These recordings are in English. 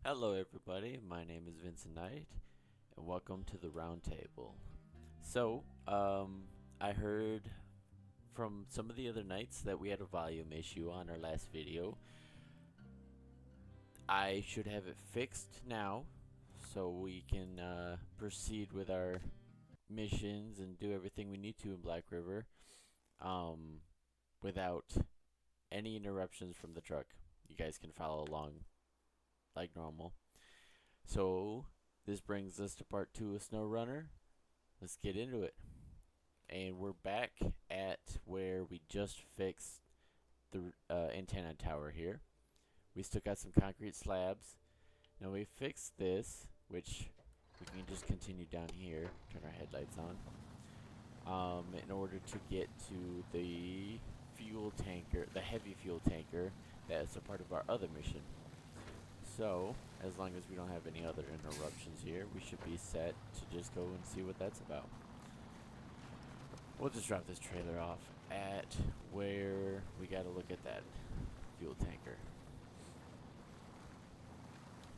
Hello, everybody. My name is Vincent Knight, and welcome to the Roundtable. I heard from some of the other nights that we had a volume issue on our last video. I should have it fixed now, so we can proceed with our missions and do everything we need to in Black River, um, without any interruptions from the truck. You guys can follow along like normal. So this brings us to part 2 of Snow Runner. Let's get into it. And we're back at where we just fixed the antenna tower here. We still got some concrete slabs. Now we fixed this, which we can just continue down here. Turn our headlights on. In order to get to the fuel tanker, the heavy fuel tanker, that's a part of our other mission. So, as long as we don't have any other interruptions here, we should be set to just go and see what that's about. We'll just drop this trailer off at where we gotta look at that fuel tanker.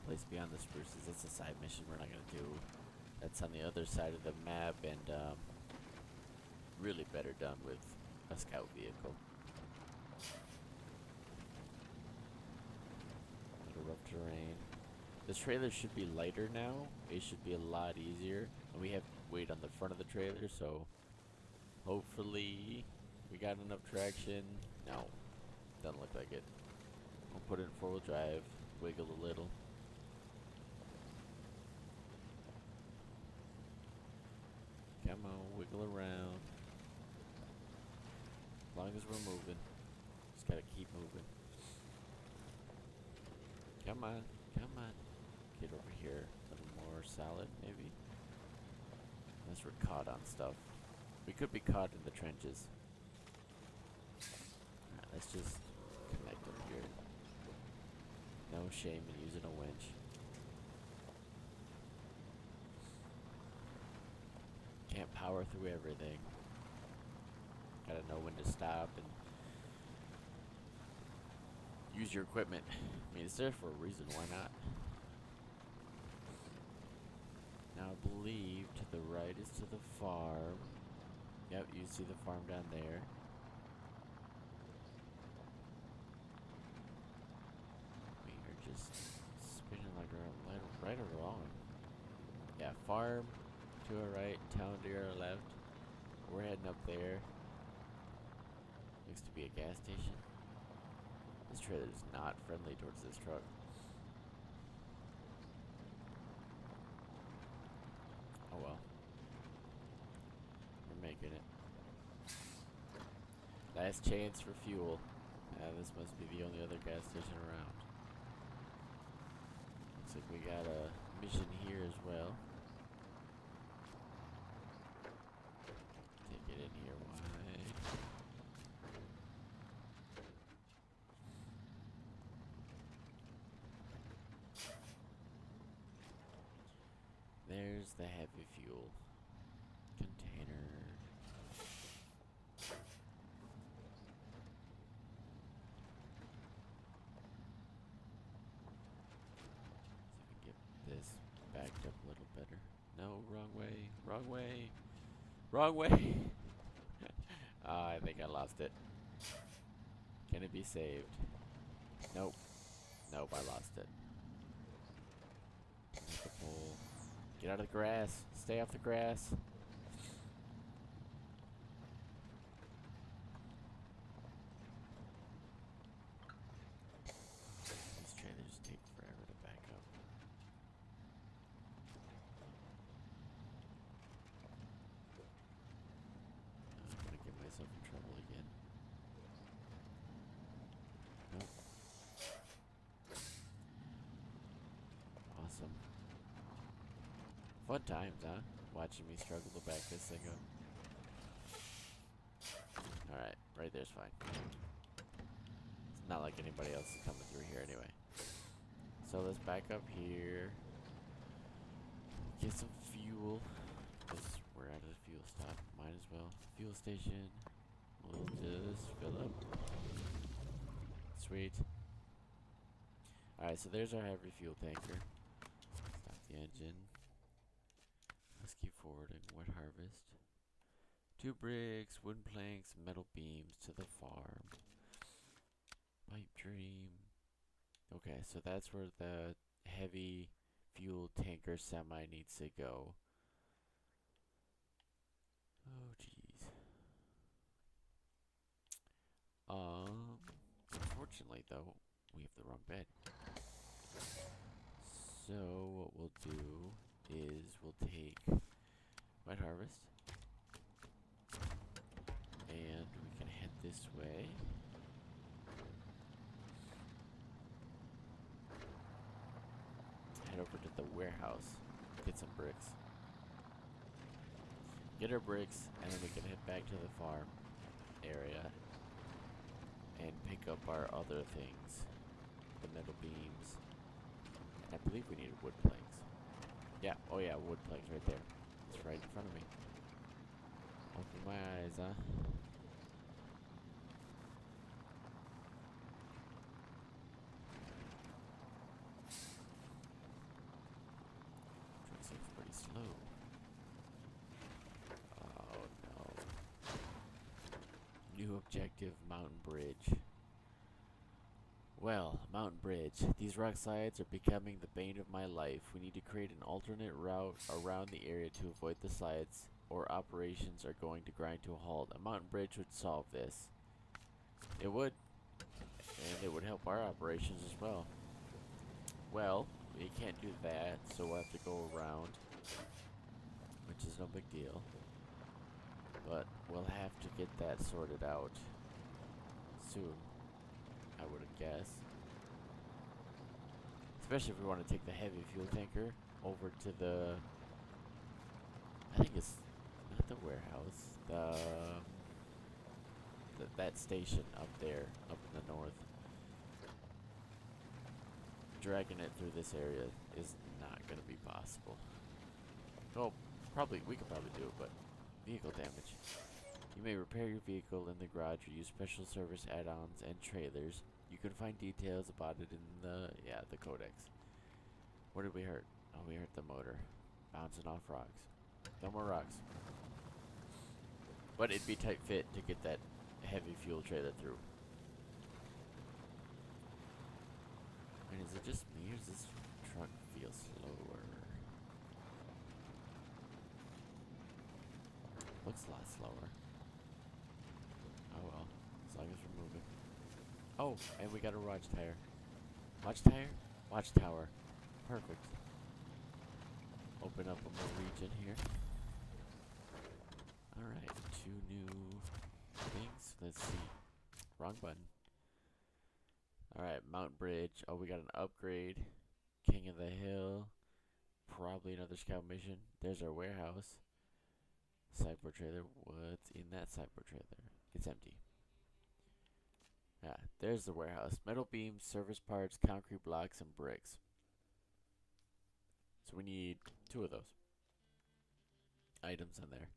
Place beyond the spruces, that's a side mission we're not gonna do. That's on the other side of the map and really better done with a scout vehicle. Rough terrain. This trailer should be lighter now. It should be a lot easier. And we have weight on the front of the trailer, so hopefully we got enough traction. No, doesn't look like it. We'll put it in 4-wheel drive, wiggle a little. Come on, wiggle around. As long as we're moving. Just gotta keep moving. Come on, come on. Get over here. A little more solid, maybe. Unless we're caught on stuff. We could be caught in the trenches. Alright, let's just connect them here. No shame in using a winch. Can't power through everything. Gotta know when to stop and use your equipment. I mean, it's there for a reason, why not? Now I believe to the right is to the farm. Yep, you see the farm down there. We are just spinning like right or wrong. Yeah, farm to our right, town to our left. We're heading up there. Looks to be a gas station. This trailer is not friendly towards this truck. Oh well. We're making it. Last chance for fuel. This must be the only other gas station around. Looks like we got a mission here as well. Take it in here wide. There's the heavy fuel container. See if we can get this backed up a little better. No, wrong way, wrong way, wrong way. I think I lost it. Can it be saved? Nope. Nope, I lost it. The pole. Get out of the grass. Stay off the grass. These trailers take forever to back up. I'm gonna get myself in trouble again. Nope. Awesome. Fun times, huh? Watching me struggle to back this thing up. Alright, right there's fine. It's not like anybody else is coming through here anyway. So let's back up here. Get some fuel. Because we're at a fuel stop. Might as well. Fuel station. We'll just fill up. Sweet. Alright, so there's our heavy fuel tanker. Stop the engine. Let's keep forwarding. Wood harvest. 2 bricks, wooden planks, metal beams to the farm. Pipe dream. Okay, so that's where the heavy fuel tanker semi needs to go. Oh, jeez. Unfortunately, though, we have the wrong bed. So what we'll do is we'll take wet harvest, and we can head this way. Head over to the warehouse, get some bricks. Get our bricks, and then we can head back to the farm area and pick up our other things. The metal beams. And I believe we needed wood planks. Yeah, oh yeah, wood planks right there. It's right in front of me. Open my eyes, huh? Truck seems pretty slow. Oh no. New objective, Mountain Bridge. Well, Mountain Bridge. These rock slides are becoming the bane of my life. We need to create an alternate route around the area to avoid the slides, or operations are going to grind to a halt. A mountain bridge would solve this. It would. And it would help our operations as well. Well, we can't do that, so we'll have to go around, which is no big deal. But we'll have to get that sorted out soon, I would guess. Especially if we want to take the heavy fuel tanker over to the... I think it's not the warehouse. That station up there, up in the north. Dragging it through this area is not going to be possible. Well, we could probably do it, but vehicle damage. You may repair your vehicle in the garage or use special service add-ons and trailers. You can find details about it in the codex. Where did we hurt? Oh, we hurt the motor. Bouncing off rocks. No more rocks. But it'd be tight fit to get that heavy fuel trailer through. And is it just me, or does this truck feel slower? Looks a lot slower. Oh well, as long as we're moving. Oh, and we got a watch tire. Watch tire? Watchtower. Perfect. Open up a more region here. Alright, 2 new things. Let's see. Wrong button. Alright, Mountain Bridge. Oh, we got an upgrade. King of the Hill. Probably another scout mission. There's our warehouse. Sideboard trailer. What's in that sideboard trailer? It's empty. Yeah, there's the warehouse. Metal beams, service parts, concrete blocks, and bricks. So we need 2 of those items in there.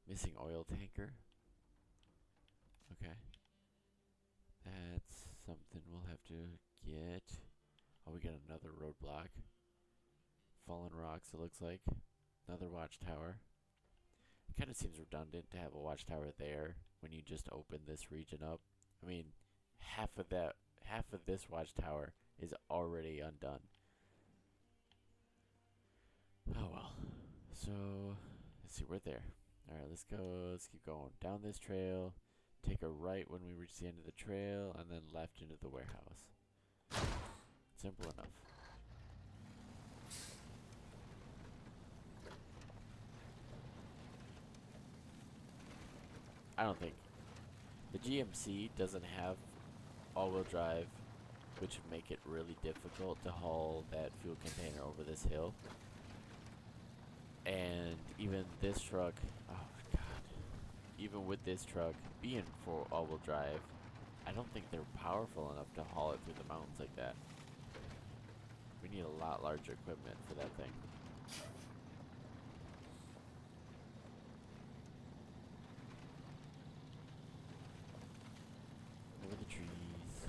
Missing oil tanker. Okay. That's something we'll have to get. Oh, we got another roadblock. Fallen rocks, it looks like. Another watchtower. It kind of seems redundant to have a watchtower there when you just open this region up. I mean, half of this watchtower is already undone. Oh well. So, let's see, we're there. Alright, let's go. Let's keep going. Down this trail. Take a right when we reach the end of the trail, and then left into the warehouse. Simple enough. I don't think. The GMC doesn't have all-wheel drive, which would make it really difficult to haul that fuel container over this hill. And even this truck, oh god, even with this truck being for all-wheel drive, I don't think they're powerful enough to haul it through the mountains like that. We need a lot larger equipment for that thing. Over the trees.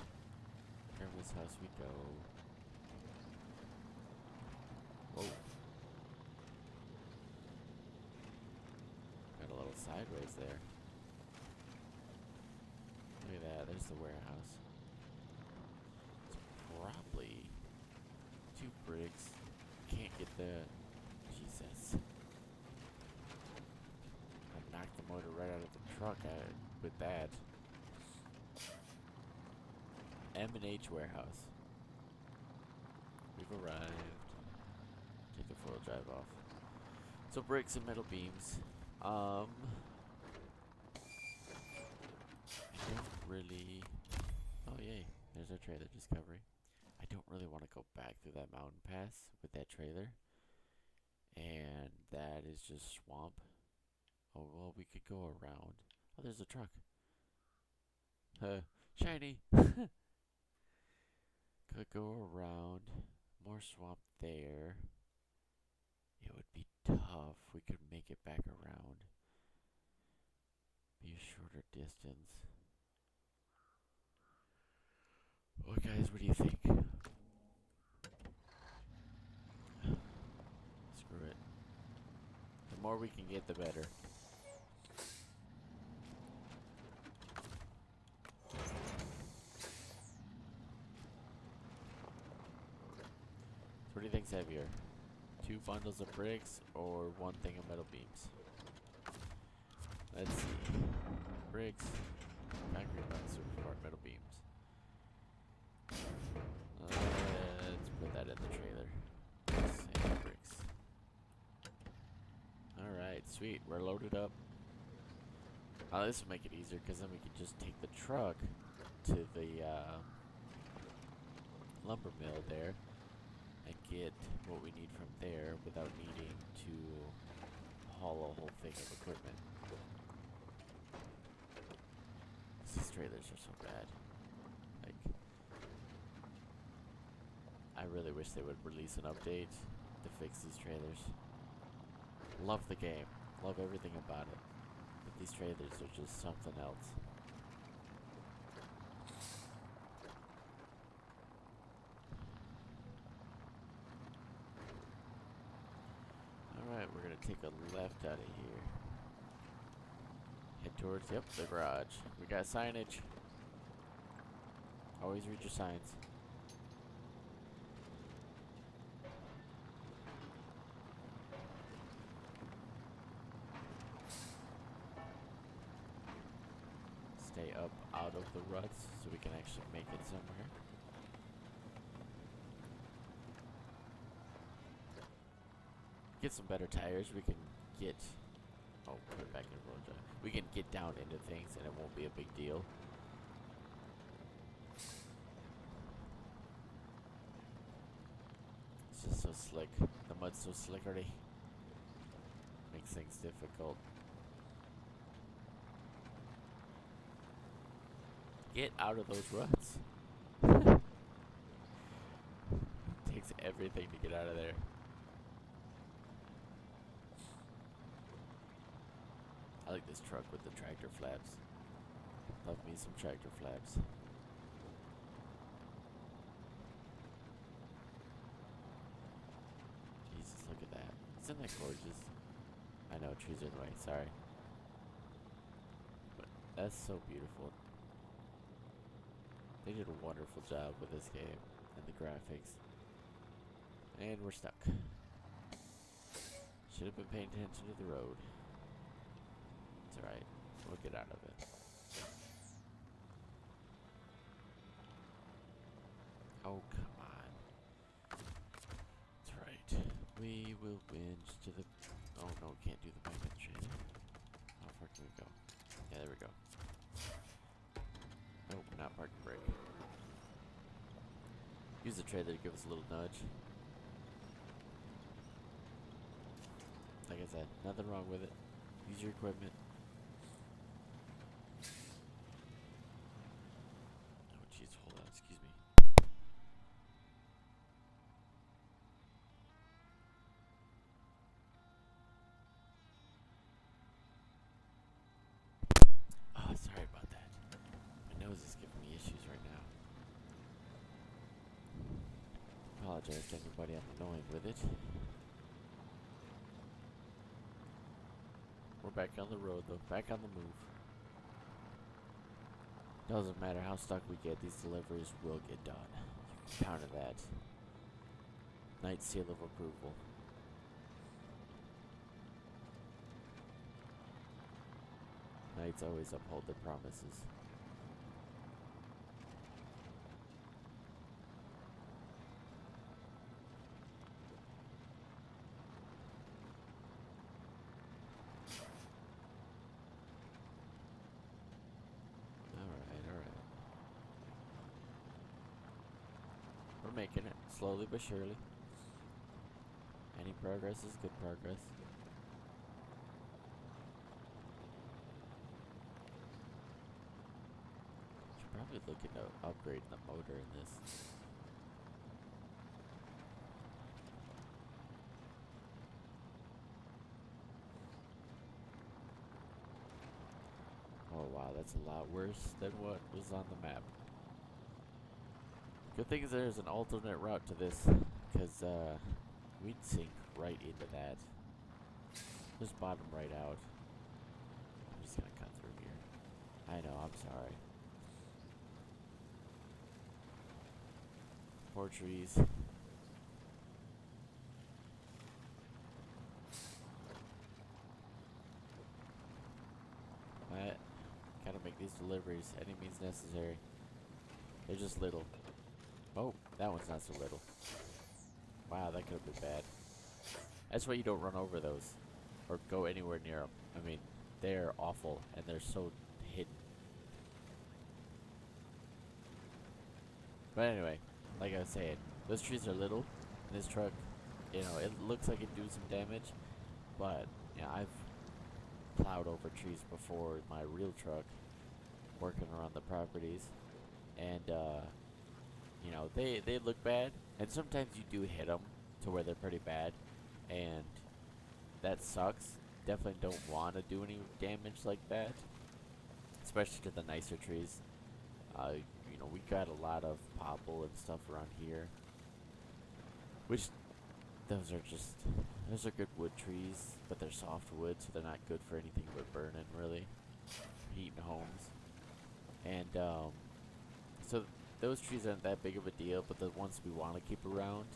Careless house we go. there. Look at that. There's the warehouse. It's probably 2 bricks. Can't get the... Jesus. I knocked the motor right out of the truck with that. M&H warehouse. We've arrived. Take the 4-wheel drive off. So bricks and metal beams. I don't really... Oh, yay. There's our trailer discovery. I don't really want to go back through that mountain pass with that trailer. And that is just swamp. Oh, well, we could go around. Oh, there's a truck. Shiny. Could go around. More swamp there. It would be tough. We could make it back around. Be a shorter distance. Well, guys, what do you think? Screw it. The more we can get, the better. What do you think's heavier? 2 bundles of bricks or 1 thing of metal beams? Let's see. Bricks, concrete blocks, or metal beams. Let's put that in the trailer. Same bricks. Alright, sweet. We're loaded up. This will make it easier because then we can just take the truck to the lumber mill there and get what we need from there without needing to haul a whole thing of equipment. These trailers are so bad. Like, I really wish they would release an update to fix these trailers. Love the game. Love everything about it. But these trailers are just something else. Alright, we're gonna take a left out of here. Head towards, yep, the garage. We got signage. Always read your signs. Stay up out of the ruts so we can actually make it somewhere. Get some better tires. We can get... Oh, put it back in road drive. We can get down into things and it won't be a big deal. It's just so slick. The mud's so slickery. Makes things difficult. Get out of those ruts. Takes everything to get out of there. I like this truck with the tractor flaps. Love me some tractor flaps. Jesus, look at that. Isn't that gorgeous? I know, trees are in the way, sorry. But that's so beautiful. They did a wonderful job with this game and the graphics. And we're stuck. Should have been paying attention to the road. It's alright. We'll get out of it. Oh, come on. It's alright. We will winch to the... Oh, no, we can't do the back of the trailer. How far can we go? Yeah, there we go. Nope, not parking brake. Use the trailer to give us a little nudge. Like I said, nothing wrong with it. Use your equipment. Oh, jeez, hold on, excuse me. Oh, sorry about that. My nose is giving me issues right now. Apologize to anybody I'm annoying with it. We're back on the road though. Back on the move. Doesn't matter how stuck we get, these deliveries will get done. You can count on that. Night seal of approval. Knights always uphold their promises. Alright. We're making it, slowly but surely. Any progress is good progress. Should probably look into upgrading the motor in this. Oh wow, that's a lot worse than what was on the map. Good thing is there's an alternate route to this, because we'd sink right into that. Just bottom right out. I'm just gonna cut through here. I know, I'm sorry. Poor trees. But gotta make these deliveries any means necessary. They're just little. Oh, that one's not so little. Wow, that could have been bad. That's why you don't run over those. Or go anywhere near them. I mean, they're awful, and they're so hidden. But anyway, like I was saying, those trees are little. And this truck, you know, it looks like it do some damage. But, yeah, I've plowed over trees before in my real truck. Working around the properties. And, you know, they look bad, and sometimes you do hit them to where they're pretty bad, and that sucks. Definitely don't want to do any damage like that, especially to the nicer trees. You know, we got a lot of popple and stuff around here, which those are good wood trees, but they're soft wood, so they're not good for anything but burning, really, heating homes, and so those trees aren't that big of a deal, but the ones we want to keep around,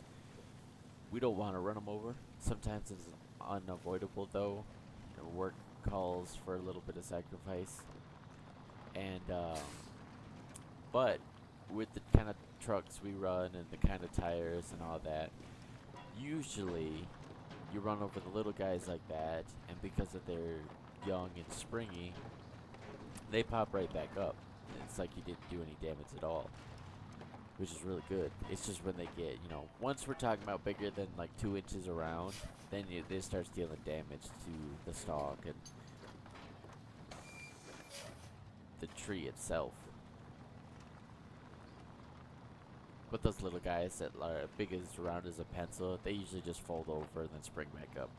we don't want to run them over. Sometimes it's unavoidable, though. You know, work calls for a little bit of sacrifice. And, but with the kind of trucks we run and the kind of tires and all that, usually you run over the little guys like that, and because of their young and springy, they pop right back up. It's like you didn't do any damage at all, which is really good. It's just when they get, you know, once we're talking about bigger than like 2 inches around, then they start dealing damage to the stalk and the tree itself. But those little guys that are big as round as a pencil, they usually just fold over and then spring back up,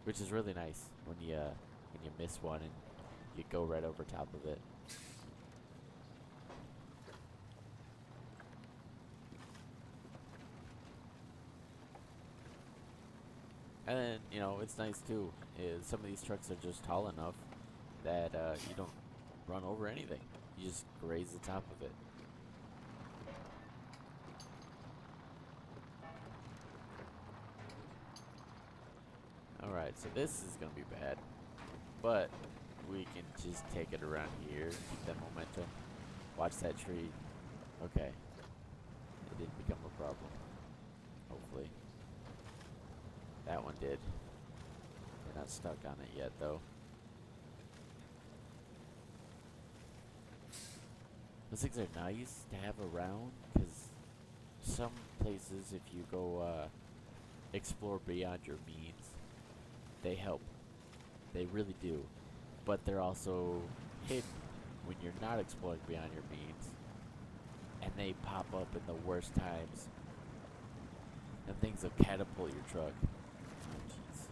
which is really nice when you miss one and you go right over top of it. And then, you know, it's nice too, is some of these trucks are just tall enough that you don't run over anything. You just graze the top of it. Alright, so this is going to be bad. But we can just take it around here, keep that momentum. Watch that tree. Okay. It didn't become a problem. Hopefully. That one did. We're not stuck on it yet, though. Those things are nice to have around, because some places, if you go explore beyond your means, they help. They really do. But they're also hidden when you're not exploring beyond your means. And they pop up in the worst times. And things will catapult your truck. Oh, jeez.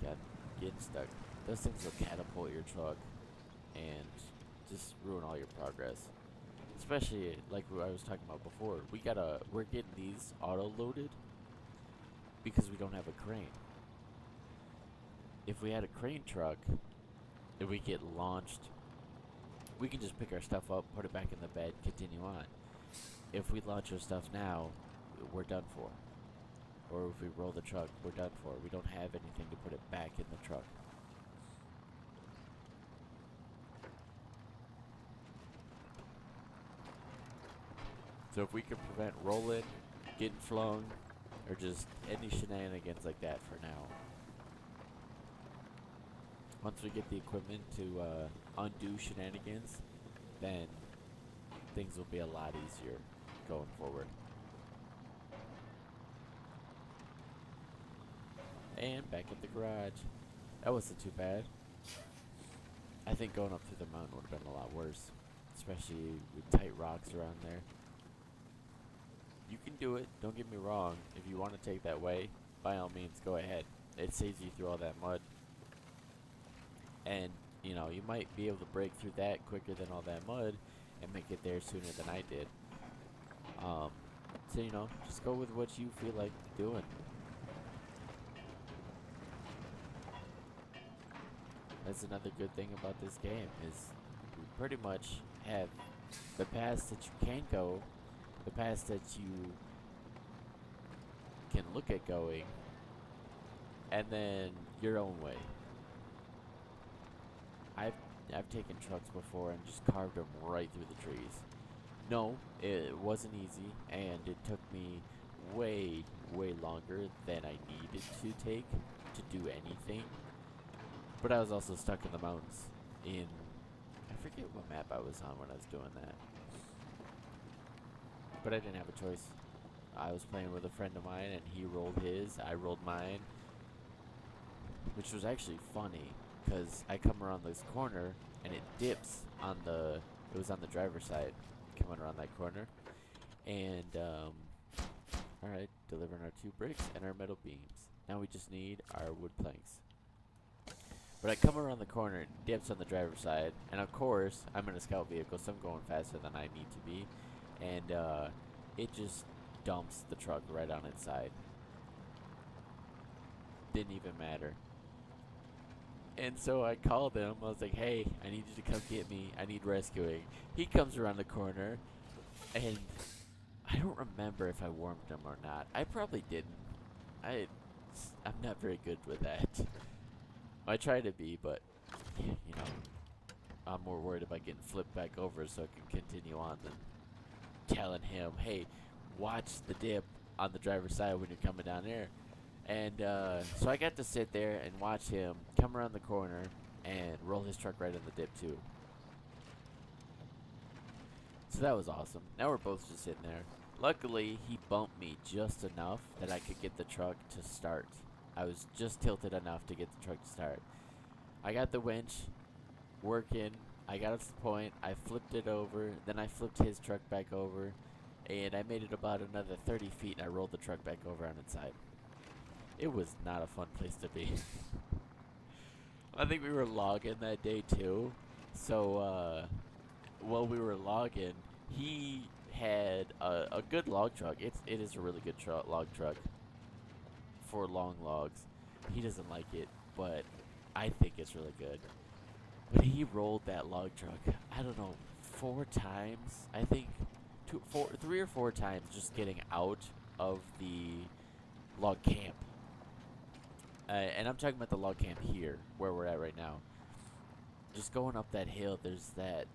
God, getting stuck. Those things will catapult your truck and just ruin all your progress. Especially like I was talking about before. We're getting these auto-loaded because we don't have a crane. If we had a crane truck, if we get launched, we can just pick our stuff up, put it back in the bed, continue on. If we launch our stuff now, we're done for. Or if we roll the truck, we're done for. We don't have anything to put it back in the truck. So if we can prevent rolling, getting flung, or just any shenanigans like that for now. Once we get the equipment to undo shenanigans, then things will be a lot easier going forward. And back at the garage. That wasn't too bad. I think going up through the mountain would have been a lot worse, especially with tight rocks around there. You can do it, don't get me wrong. If you want to take that way, by all means, go ahead. It saves you through all that mud. And, you know, you might be able to break through that quicker than all that mud and make it there sooner than I did. So, you know, just go with what you feel like doing. That's another good thing about this game, is we pretty much have the paths that you can go, the paths that you can look at going, and then your own way. I've taken trucks before and just carved them right through the trees. No, it wasn't easy, and it took me way, way longer than I needed to take to do anything. But I was also stuck in the mountains in, I forget what map I was on when I was doing that. But I didn't have a choice. I was playing with a friend of mine, and he rolled his, I rolled mine. Which was actually funny, because I come around this corner, and it dips on the, it was on the driver's side, coming around that corner. And, alright, delivering our 2 bricks and our metal beams. Now we just need our wood planks. But I come around the corner, it dips on the driver's side, and of course, I'm in a scout vehicle, so I'm going faster than I need to be. And, it just dumps the truck right on its side. Didn't even matter. And so I called him. I was like, hey, I need you to come get me. I need rescuing. He comes around the corner, and I don't remember if I warmed him or not. I probably didn't. I'm not very good with that. I try to be, but, you know, I'm more worried about getting flipped back over so I can continue on than telling him, hey, watch the dip on the driver's side when you're coming down there. And so I got to sit there and watch him come around the corner and roll his truck right in the dip too. So that was awesome. Now we're both just sitting there. Luckily, he bumped me just enough that I could get the truck to start. I was just tilted enough to get the truck to start. I got the winch working. I got it to the point. I flipped it over. Then I flipped his truck back over. And I made it about another 30 feet, and I rolled the truck back over on its side. It was not a fun place to be. I think we were logging that day too. So while we were logging, he had a good log truck. It is a really good log truck for long logs. He doesn't like it, but I think it's really good. But he rolled that log truck, I don't know, 4 times, I think. 3 or 4 times just getting out of the log camp. And I'm talking about the log camp here, where we're at right now. Just going up that hill, there's that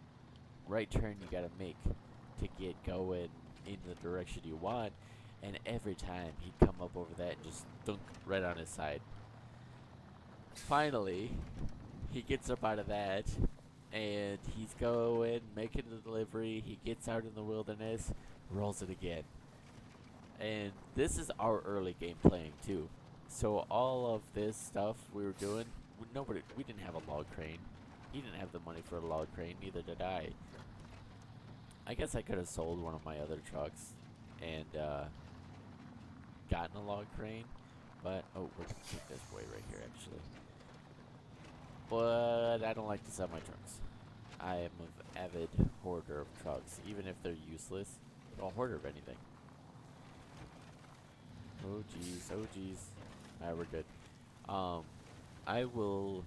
right turn you gotta make to get going in the direction you want. And every time he'd come up over that and just thunk right on his side. Finally, he gets up out of that, and he's going, making the delivery. He gets out in the wilderness, rolls it again. And this is our early game playing too. So all of this stuff we were doing, we didn't have a log crane. He didn't have the money for a log crane, neither did I. I guess I could have sold one of my other trucks and gotten a log crane, but oh, we're gonna take this way right here actually. But I don't like to sell my trucks. I am an avid hoarder of trucks, even if they're useless. I'm a hoarder of anything. Oh geez, oh geez. Alright, we're good. I will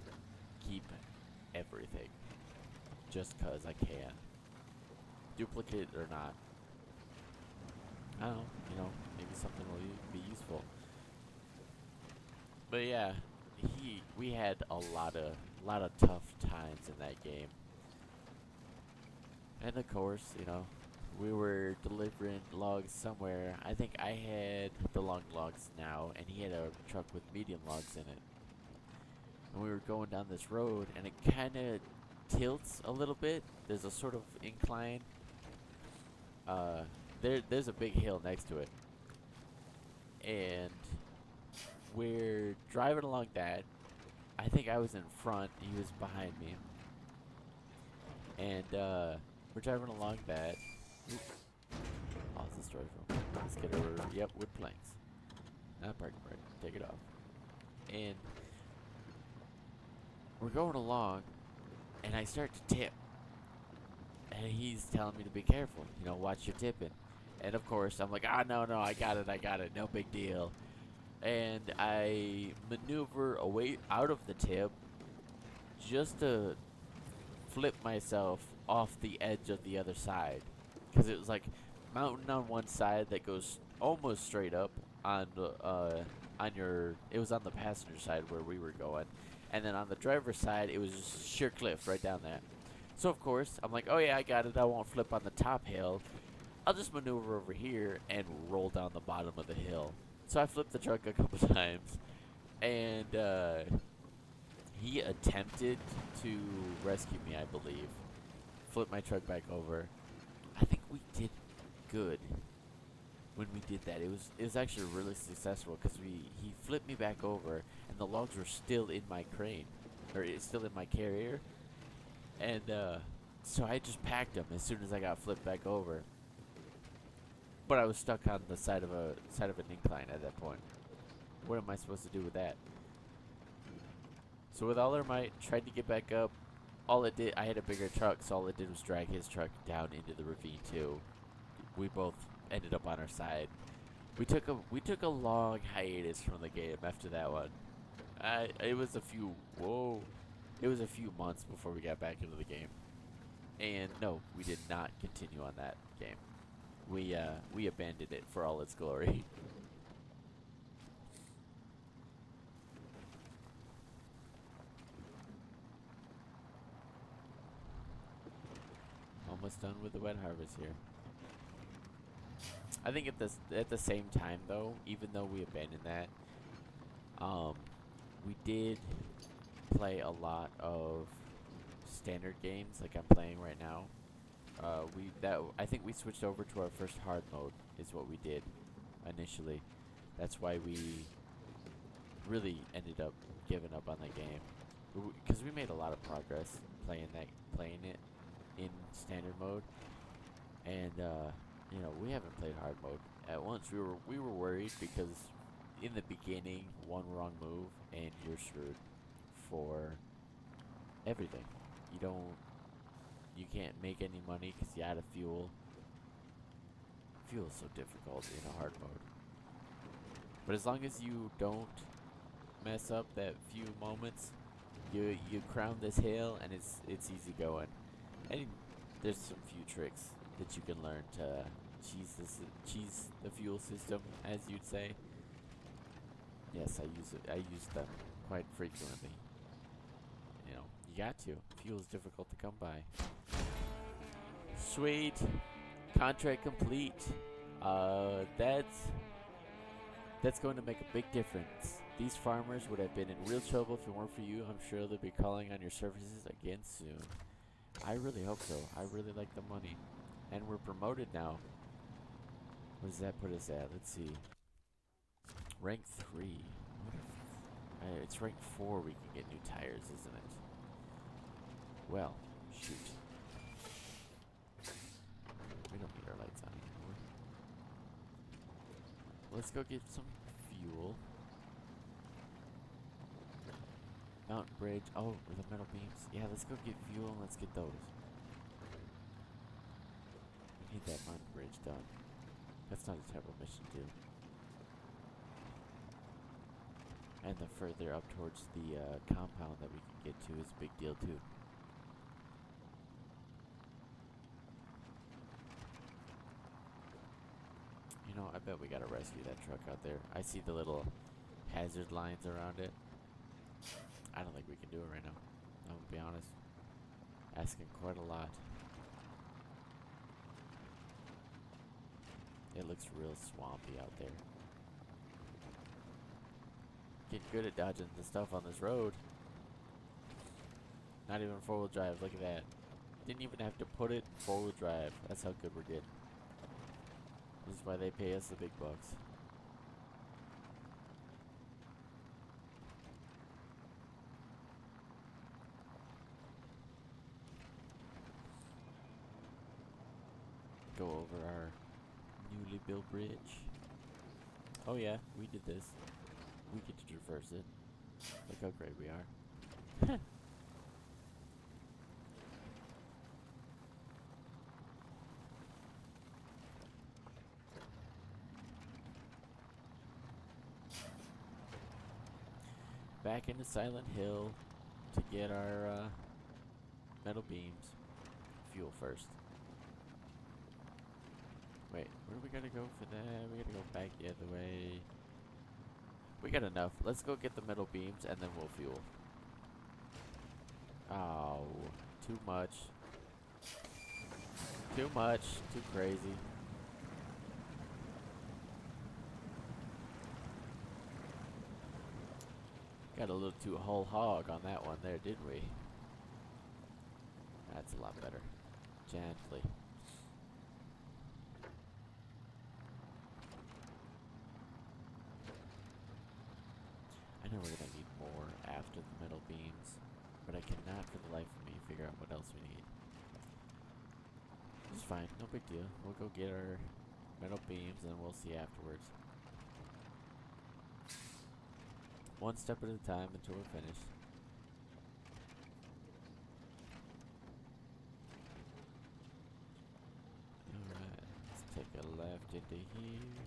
keep everything just 'cause I can. Duplicate or not. I don't know, maybe something will be useful. But yeah, we had a lot of tough times in that game. And of course, we were delivering logs somewhere. I think I had the long logs now, and he had a truck with medium logs in it. And we were going down this road, and it kind of tilts a little bit. There's a sort of incline. There's a big hill next to it, and we're driving along that. I think I was in front. He was behind me, and we're driving along that. Oop. Oh, it's a story from. Let's get over. Yep, wood planks. Not parking brake. Take it off. And we're going along, and I start to tip. And he's telling me to be careful, watch your tipping. And of course, I'm like, no, I got it, no big deal. And I maneuver away out of the tip just to flip myself off the edge of the other side. Because it was like mountain on one side that goes almost straight up on it was on the passenger side where we were going. And then on the driver's side, it was just sheer cliff right down there. So, of course, I'm like, oh, yeah, I got it. I won't flip on the top hill. I'll just maneuver over here and roll down the bottom of the hill. So I flipped the truck a couple times, and he attempted to rescue me, I believe. Flip my truck back over. I think we did good when we did that. It was actually really successful because he flipped me back over, and the logs were still in my crane, or it's still in my carrier. And so I just packed them as soon as I got flipped back over. But I was stuck on the side of an incline at that point. What am I supposed to do with that? So with all our might, tried to get back up. All it did, I had a bigger truck, so all it did was drag his truck down into the ravine too. We both ended up on our side. We took a long hiatus from the game after that one. It was a few months before we got back into the game. And no, we did not continue on that game. We abandoned it for all its glory. Almost done with the wet harvest here. I think at the same time though, even though we abandoned that, we did play a lot of standard games like I'm playing right now. I think we switched over to our first hard mode is what we did initially. That's why we really ended up giving up on the game because we made a lot of progress playing it in standard mode, and we haven't played hard mode. At once we were worried because in the beginning one wrong move and you're screwed for everything. You can't make any money because you're out of fuel. Fuel is so difficult in a hard mode. But as long as you don't mess up that few moments, you crown this hill and it's easy going. And there's some few tricks that you can learn to cheese the fuel system, as you'd say. Yes, I use them quite frequently. You got to. Fuel is difficult to come by. Sweet. Contract complete. That's going to make a big difference. These farmers would have been in real trouble if it weren't for you. I'm sure they'll be calling on your services again soon. I really hope so. I really like the money. And we're promoted now. What does that put us at? Let's see. Rank 3. It's rank 4 we can get new tires, isn't it? Well, shoot. We don't need our lights on anymore. Let's go get some fuel. Mountain bridge. Oh, with the metal beams. Yeah, let's go get fuel and let's get those. We need that mountain bridge done. That's not a terrible mission, too. And the further up towards the compound that we can get to is a big deal too. You know, I bet we gotta rescue that truck out there. I see the little hazard lines around it. I don't think we can do it right now. I'm gonna be honest. Asking quite a lot. It looks real swampy out there. Getting good at dodging the stuff on this road. Not even 4-wheel drive, look at that. Didn't even have to put it in 4-wheel drive. That's how good we're getting. This is why they pay us the big bucks. Go over our newly built bridge. Oh yeah, we did this. We get to traverse it. Look how great we are. Back into Silent Hill to get our metal beams. Fuel first. Wait, where do we gotta go for that? We gotta go back the other way. We got enough. Let's go get the metal beams and then we'll fuel. Oh, too much. Too much. Too crazy. Got a little too whole hog on that one there, didn't we? That's a lot better. Gently. I know we're gonna need more after the metal beams, but I cannot for the life of me figure out what else we need. It's fine, no big deal. We'll go get our metal beams and we'll see afterwards. One step at a time until we're finished. Alright, let's take a left into here.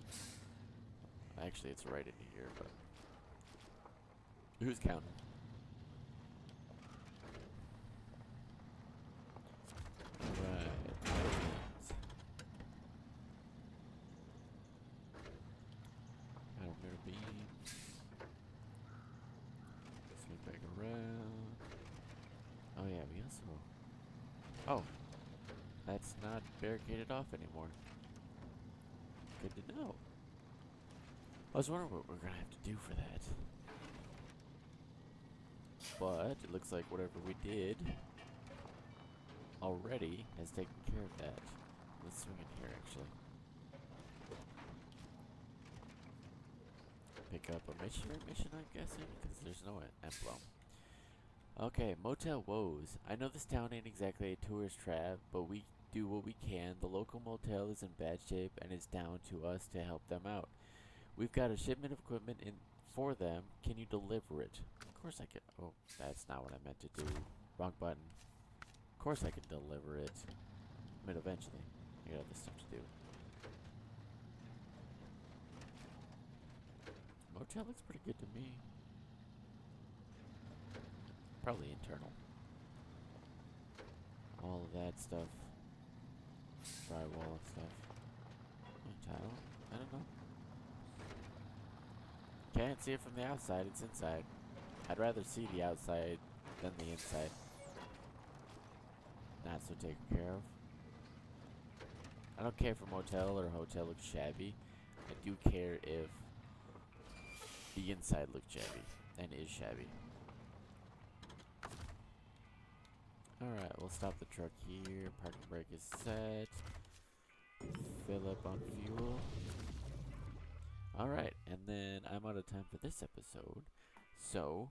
Actually, it's right into here, but who's counting? Alright, got a metal beam. Swing back around. Oh yeah, we also... Oh, that's not barricaded off anymore. Good to know. I was wondering what we're gonna have to do for that. But it looks like whatever we did already has taken care of that. Let's swing in here actually. Pick up a mission, I'm guessing, because there's no emblem. Okay, Motel Woes. I know this town ain't exactly a tourist trap, but we do what we can. The local motel is in bad shape and it's down to us to help them out. We've got a shipment of equipment in for them. Can you deliver it? Of course I can. Oh, that's not what I meant to do. Wrong button. Of course I can deliver it. I mean, eventually. I got other stuff to do. Motel looks pretty good to me. Probably internal. All of that stuff. Drywall and stuff. Tile? I don't know. Can't see it from the outside, it's inside. I'd rather see the outside than the inside. Not so taken care of. I don't care if a motel or a hotel looks shabby. I do care if the inside looks shabby and is shabby. Alright, we'll stop the truck here. Parking brake is set. Fill up on fuel. Alright, and then I'm out of time for this episode. So,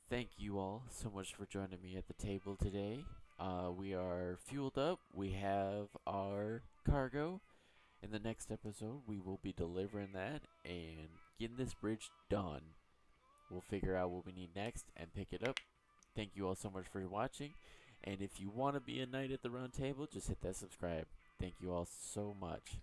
thank you all so much for joining me at the table today. We are fueled up. We have our cargo. In the next episode, we will be delivering that and getting this bridge done. We'll figure out what we need next and pick it up. Thank you all so much for watching. And if you want to be a knight at the round table, just hit that subscribe. Thank you all so much.